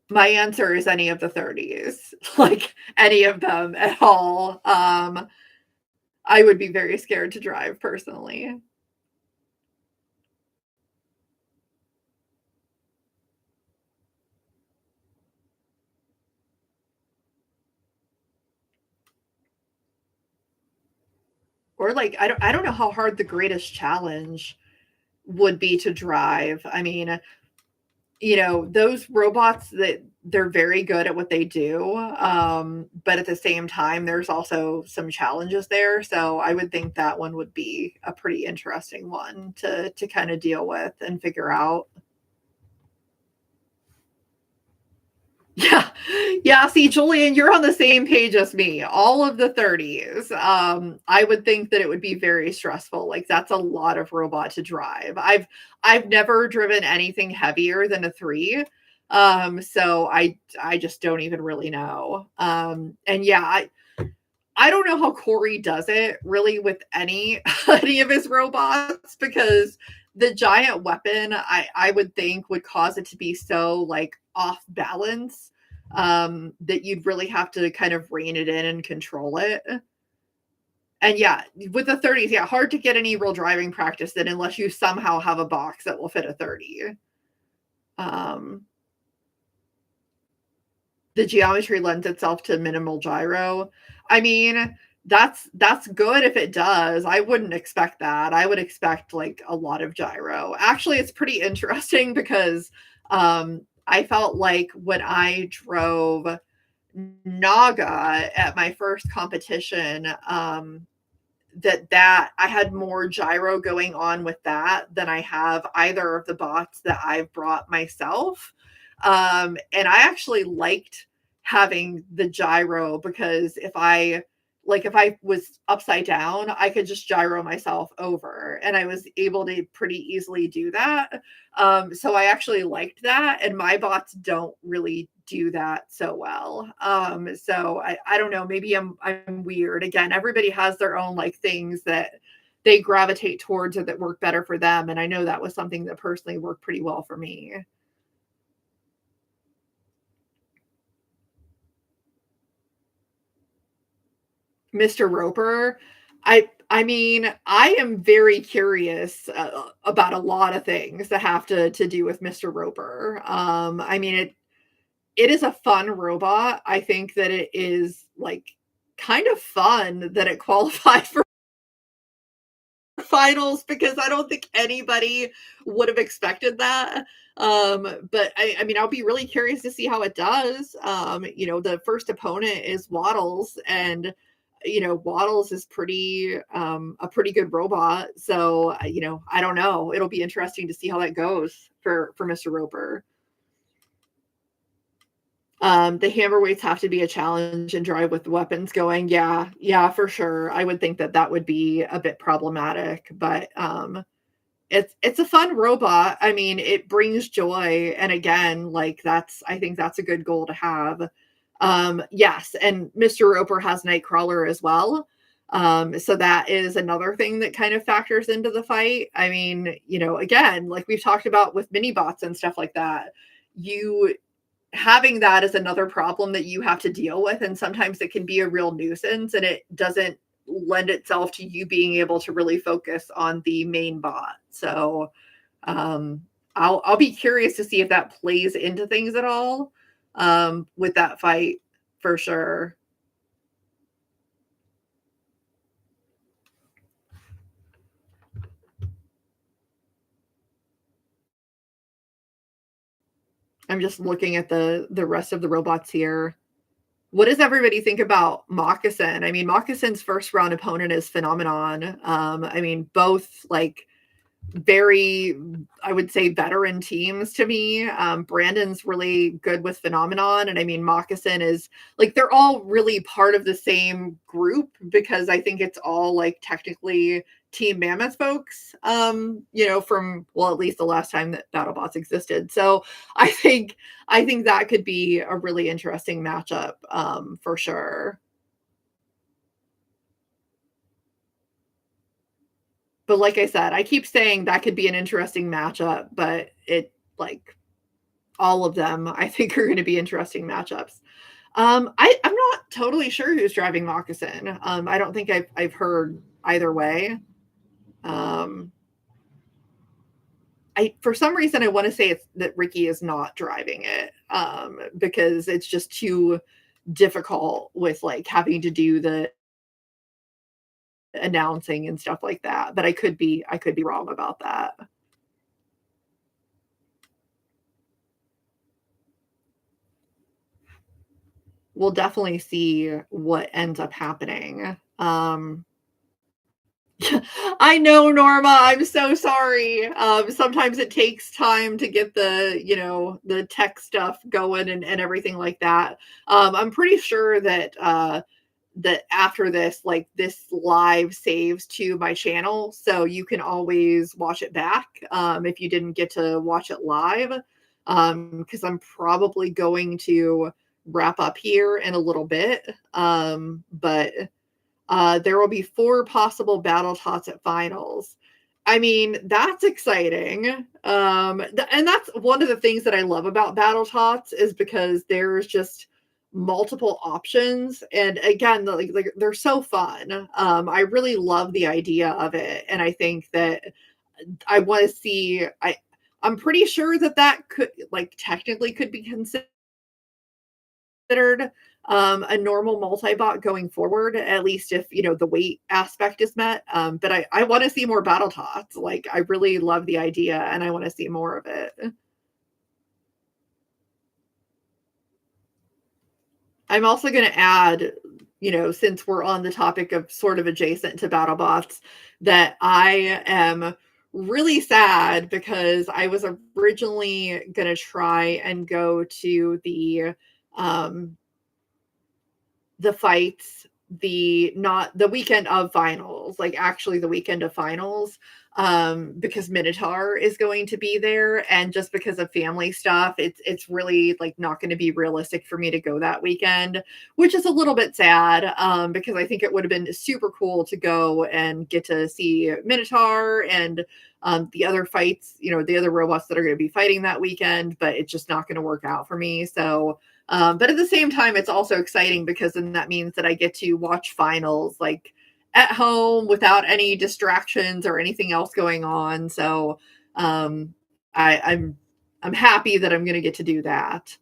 My answer is any of the 30s, like any of them at all. I would be very scared to drive personally. Or like I don't know how hard the greatest challenge would be to drive. I mean, those robots that they're very good at what they do. But at the same time, there's also some challenges there. So I would think that one would be a pretty interesting one to kind of deal with and figure out. Yeah. Yeah, see, Julian, you're on the same page as me. All of the 30s. I would think that it would be very stressful. Like that's a lot of robot to drive. I've never driven anything heavier than a 3. So I just don't even really know. And yeah, I don't know how Corey does it really with any any of his robots because the giant weapon I would think would cause it to be so like off balance, that you'd really have to kind of rein it in and control it. And yeah, with the 30s, yeah, hard to get any real driving practice in unless you somehow have a box that will fit a 30. Um, the geometry lends itself to minimal gyro. I mean, that's good if it does. I wouldn't expect that. I would expect like a lot of gyro. Actually, it's pretty interesting because I felt like when I drove Naga at my first competition, that I had more gyro going on with that than I have either of the bots that I've brought myself. And I actually liked having the gyro because if I was upside down, I could just gyro myself over and I was able to pretty easily do that. So I actually liked that. And my bots don't really do that so well. So I don't know, maybe I'm weird. Again, everybody has their own like things that they gravitate towards or that work better for them. And I know that was something that personally worked pretty well for me. Mr. Roper, I mean, I am very curious about a lot of things that have to do with Mr. Roper. I mean, it is a fun robot. I think that it is like kind of fun that it qualified for finals because I don't think anybody would have expected that. But I mean, I'll be really curious to see how it does. The first opponent is Waddles, and Waddles is pretty a pretty good robot. So I don't know. It'll be interesting to see how that goes for Mr. Roper. The hammer weights have to be a challenge and drive with weapons going. Yeah, yeah, for sure. I would think that would be a bit problematic, but it's a fun robot. I mean, it brings joy, and again, like I think that's a good goal to have. Yes, and Mr. Roper has Nightcrawler as well. So that is another thing that kind of factors into the fight. I mean, again, like we've talked about with mini bots and stuff like that, you having that is another problem that you have to deal with, and sometimes it can be a real nuisance, and it doesn't lend itself to you being able to really focus on the main bot. So, um, I'll be curious to see if that plays into things at all, with that fight for sure. I'm just looking at the rest of the robots here. What does everybody think about Moccasin? I mean, Moccasin's first round opponent is Phenomenon. I mean, both like very, I would say, veteran teams to me. Brandon's really good with Phenomenon, and I mean, Moccasin is like they're all really part of the same group because I think it's all like technically Team Mammoth folks. From well, at least the last time that BattleBots existed. So I think that could be a really interesting matchup, for sure. But like I said, I keep saying that could be an interesting matchup, but it like all of them, I think, are gonna be interesting matchups. I'm not totally sure who's driving Moccasin. I don't think I've heard either way. Um, I for some reason I want to say it's that Ricky is not driving it, because it's just too difficult with like having to do the announcing and stuff like that. But I could be wrong about that. We'll definitely see what ends up happening. I know, Norma, I'm so sorry. Sometimes it takes time to get the tech stuff going and everything like that. I'm pretty sure that after this, like this live saves to my channel, so you can always watch it back if you didn't get to watch it live. Because I'm probably going to wrap up here in a little bit. But there will be 4 possible battle tots at finals. I mean, that's exciting. And that's one of the things that I love about battle tots is because there's just multiple options. And again, like they're so fun. I really love the idea of it, and I think that I want to see. I'm pretty sure that could like technically could be considered a normal multi-bot going forward, at least if the weight aspect is met. But I want to see more battle tots. Like I really love the idea and I want to see more of it. I'm also going to add, since we're on the topic of sort of adjacent to battle bots, that I am really sad because I was originally going to try and go to um the fights the not the weekend of finals, like actually the weekend of finals, because Minotaur is going to be there, and just because of family stuff, it's really like not going to be realistic for me to go that weekend, which is a little bit sad, because I think it would have been super cool to go and get to see Minotaur and the other fights, the other robots that are going to be fighting that weekend, but it's just not going to work out for me. So but at the same time, it's also exciting because then that means that I get to watch finals like at home without any distractions or anything else going on. So um, I'm happy that I'm going to get to do that.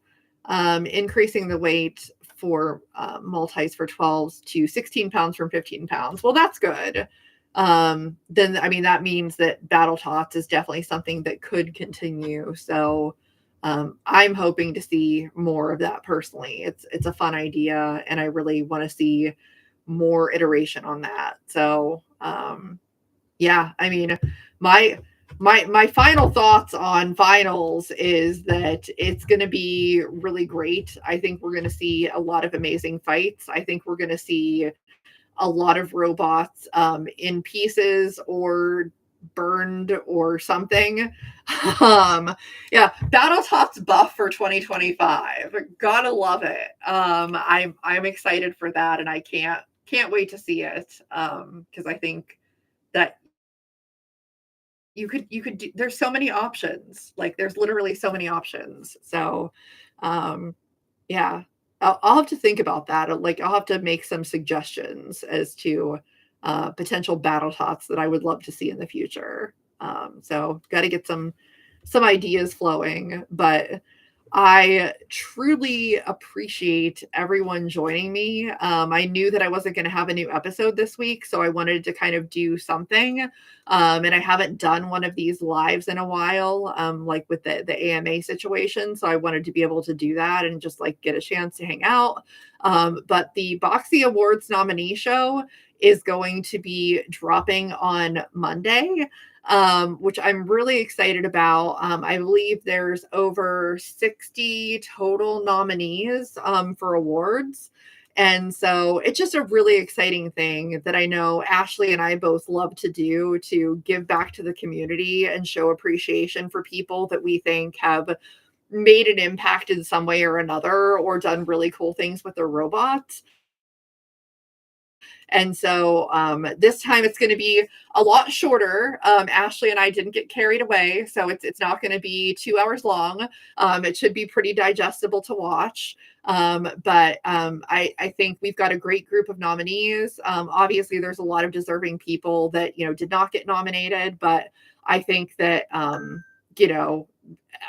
Increasing the weight for multis for 12s to 16 pounds from 15 pounds. Well, that's good. Then I mean that means that Battle Tots is definitely something that could continue. So I'm hoping to see more of that personally. It's a fun idea, and I really want to see more iteration on that. So yeah, I mean, my my final thoughts on finals is that it's going to be really great. I think we're going to see a lot of amazing fights. I think we're going to see a lot of robots in pieces or burned or something. Um, yeah, Battletops buff for 2025. Gotta love it. I'm excited for that, and I can't wait to see it. Because I think that you could do, there's so many options. Like there's literally so many options. So um yeah, I'll have to think about that. Like I'll have to make some suggestions as to potential battle tots that I would love to see in the future. So got to get some ideas flowing, but I truly appreciate everyone joining me. I knew that I wasn't going to have a new episode this week, so I wanted to kind of do something. And I haven't done one of these lives in a while, like with the AMA situation. So I wanted to be able to do that and just like get a chance to hang out. But the Boxy Awards nominee show is going to be dropping on Monday, which I'm really excited about. I believe there's over 60 total nominees for awards. And so it's just a really exciting thing that I know Ashley and I both love to do, to give back to the community and show appreciation for people that we think have made an impact in some way or another or done really cool things with their robots. And so this time it's going to be a lot shorter. Ashley and I didn't get carried away, so it's not going to be 2 hours long. It should be pretty digestible to watch. But I think we've got a great group of nominees. Obviously, there's a lot of deserving people that did not get nominated, but I think that you know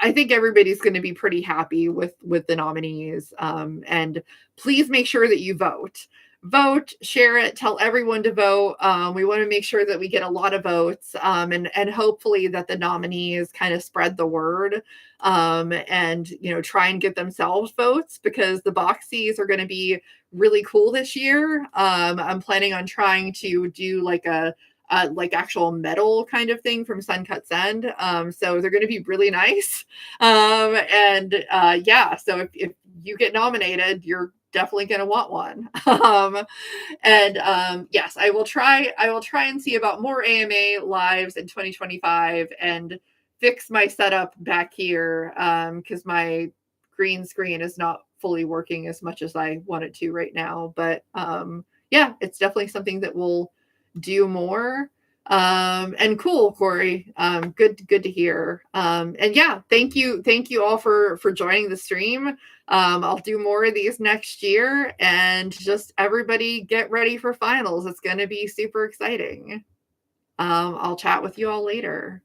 I think everybody's going to be pretty happy with the nominees. And please make sure that you vote, share it, tell everyone to vote. We want to make sure that we get a lot of votes, and hopefully that the nominees kind of spread the word, and try and get themselves votes, because the boxies are going to be really cool this year. I'm planning on trying to do like a like actual metal kind of thing from Sun Cut's End. So they're going to be really nice. And yeah, so if you get nominated, you're definitely going to want one. And yes, I will try and see about more AMA lives in 2025 and fix my setup back here, because my green screen is not fully working as much as I want it to right now. But yeah, it's definitely something that we'll do more. And cool, Corey. Good to hear. And yeah, thank you all for joining the stream. I'll do more of these next year, and just everybody get ready for finals. It's going to be super exciting. I'll chat with you all later.